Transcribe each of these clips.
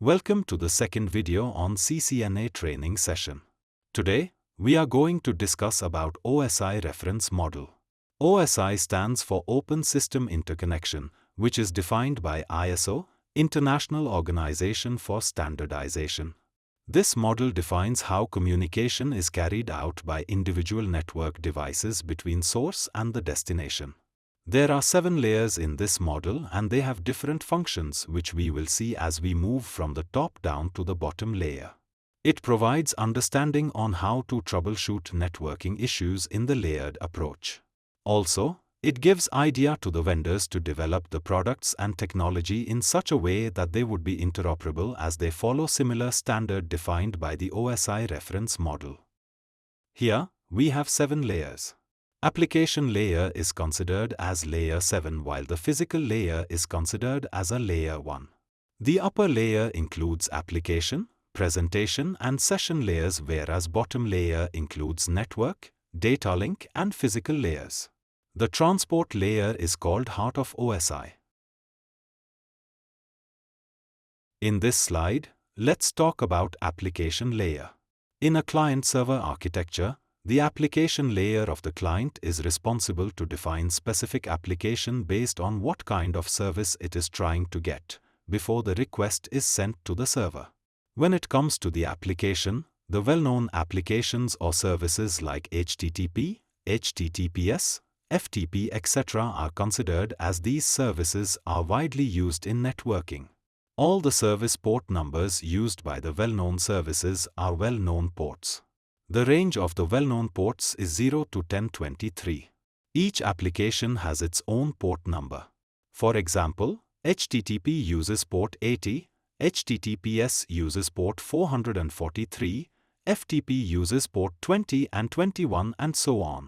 Welcome to the second video on CCNA training session. Today, we are going to discuss about OSI Reference Model. OSI stands for Open System Interconnection, which is defined by ISO, International Organization for Standardization. This model defines how communication is carried out by individual network devices between source and the destination. There are 7 layers in this model and they have different functions which we will see as we move from the top down to the bottom layer. It provides understanding on how to troubleshoot networking issues in the layered approach. Also, it gives idea to the vendors to develop the products and technology in such a way that they would be interoperable as they follow similar standard defined by the OSI reference model. Here, we have 7 layers. Application layer is considered as layer 7 while the physical layer is considered as a layer 1. The upper layer includes application, presentation and session layers whereas bottom layer includes network, data link and physical layers. The transport layer is called heart of OSI. In this slide, let's talk about application layer. In a client-server architecture, the application layer of the client is responsible to define specific application based on what kind of service it is trying to get before the request is sent to the server. When it comes to the application, the well-known applications or services like HTTP, HTTPS, FTP, etc. are considered as these services are widely used in networking. All the service port numbers used by the well-known services are well-known ports. The range of the well-known ports is 0 to 1023. Each application has its own port number. For example, HTTP uses port 80, HTTPS uses port 443, FTP uses port 20 and 21 and so on.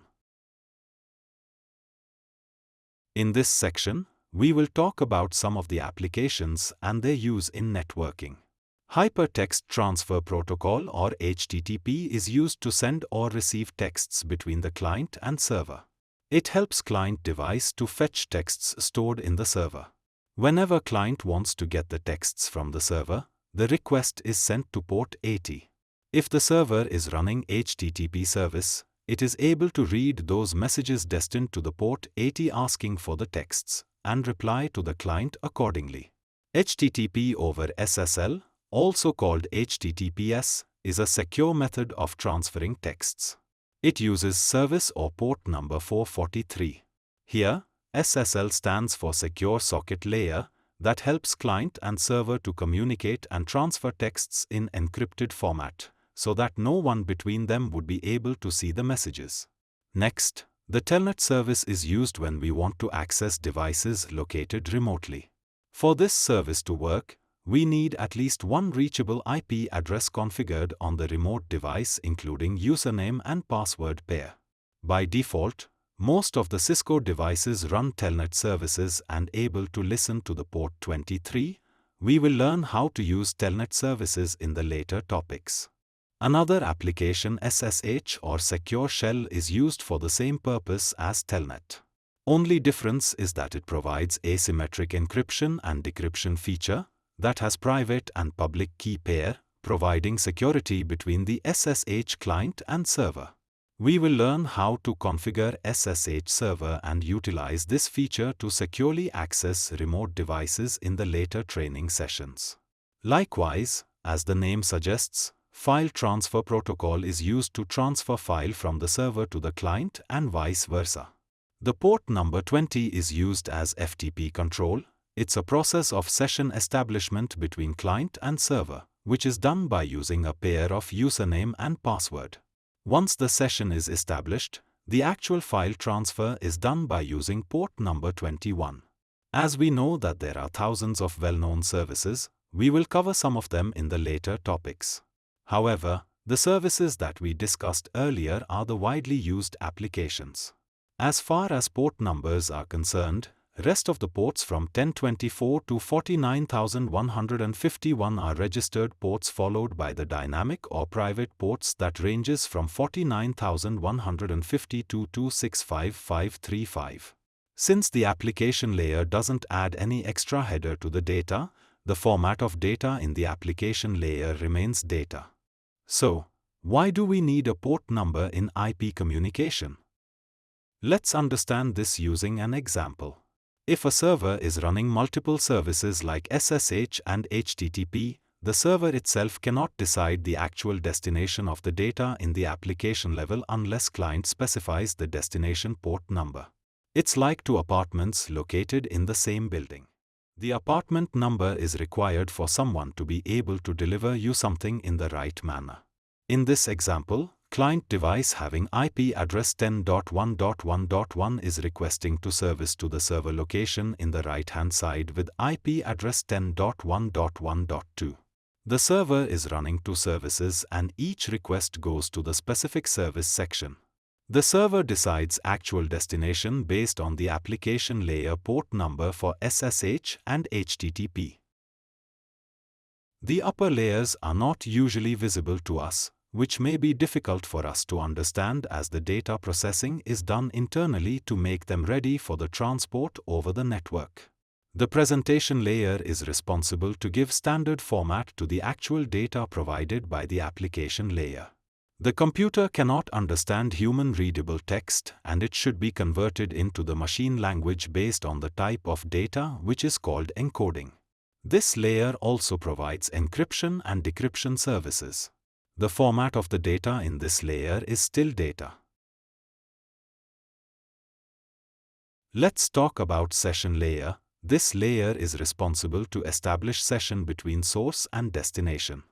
In this section, we will talk about some of the applications and their use in networking. Hypertext Transfer Protocol or HTTP is used to send or receive texts between the client and server. It helps client device to fetch texts stored in the server. Whenever client wants to get the texts from the server, the request is sent to port 80. If the server is running HTTP service, it is able to read those messages destined to the port 80 asking for the texts and reply to the client accordingly. HTTP over SSL, also called HTTPS, is a secure method of transferring texts. It uses service or port number 443. Here, SSL stands for Secure Socket Layer that helps client and server to communicate and transfer texts in encrypted format, so that no one between them would be able to see the messages. Next, the Telnet service is used when we want to access devices located remotely. For this service to work, we need at least one reachable IP address configured on the remote device including username and password pair. By default, most of the Cisco devices run Telnet services and able to listen to the port 23. We will learn how to use Telnet services in the later topics. Another application SSH or Secure Shell is used for the same purpose as Telnet. Only difference is that it provides asymmetric encryption and decryption feature that has private and public key pair, providing security between the SSH client and server. We will learn how to configure SSH server and utilize this feature to securely access remote devices in the later training sessions. Likewise, as the name suggests, File Transfer Protocol is used to transfer file from the server to the client and vice versa. The port number 20 is used as FTP control. It's a process of session establishment between client and server, which is done by using a pair of username and password. Once the session is established, the actual file transfer is done by using port number 21. As we know that there are thousands of well-known services, we will cover some of them in the later topics. However, the services that we discussed earlier are the widely used applications. As far as port numbers are concerned, rest of the ports from 1024 to 49151 are registered ports followed by the dynamic or private ports that ranges from 49150 to 265535. Since the application layer doesn't add any extra header to the data, the format of data in the application layer remains data. So, why do we need a port number in IP communication? Let's understand this using an example. If a server is running multiple services like SSH and HTTP, the server itself cannot decide the actual destination of the data in the application level unless client specifies the destination port number. It's like two apartments located in the same building. The apartment number is required for someone to be able to deliver you something in the right manner. In this example, client device having IP address 10.1.1.1 is requesting to service to the server location in the right-hand side with IP address 10.1.1.2. The server is running two services and each request goes to the specific service section. The server decides actual destination based on the application layer port number for SSH and HTTP. The upper layers are not usually visible to us, which may be difficult for us to understand as the data processing is done internally to make them ready for the transport over the network. The presentation layer is responsible to give standard format to the actual data provided by the application layer. The computer cannot understand human-readable text and it should be converted into the machine language based on the type of data which is called encoding. This layer also provides encryption and decryption services. The format of the data in this layer is still data. Let's talk about session layer. This layer is responsible to establish session between source and destination.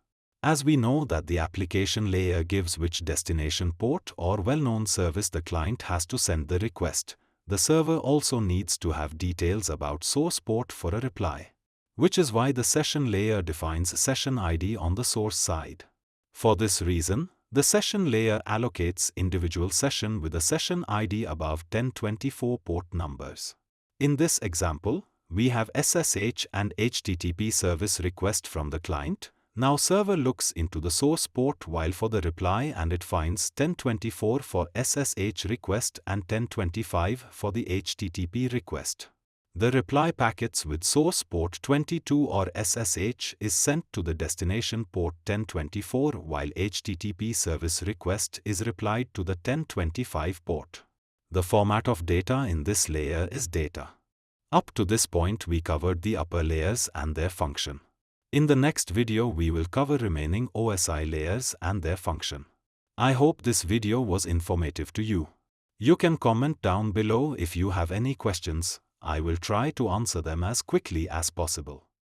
As we know that the application layer gives which destination port or well-known service the client has to send the request, the server also needs to have details about source port for a reply. Which is why the session layer defines session ID on the source side. For this reason, the session layer allocates individual session with a session ID above 1024 port numbers. In this example, we have SSH and HTTP service request from the client. Now server looks into the source port while for the reply and it finds 1024 for SSH request and 1025 for the HTTP request. The reply packets with source port 22 or SSH is sent to the destination port 1024 while HTTP service request is replied to the 1025 port. The format of data in this layer is data. Up to this point we covered the upper layers and their function. In the next video we will cover remaining OSI layers and their function. I hope this video was informative to you. You can comment down below if you have any questions. I will try to answer them as quickly as possible.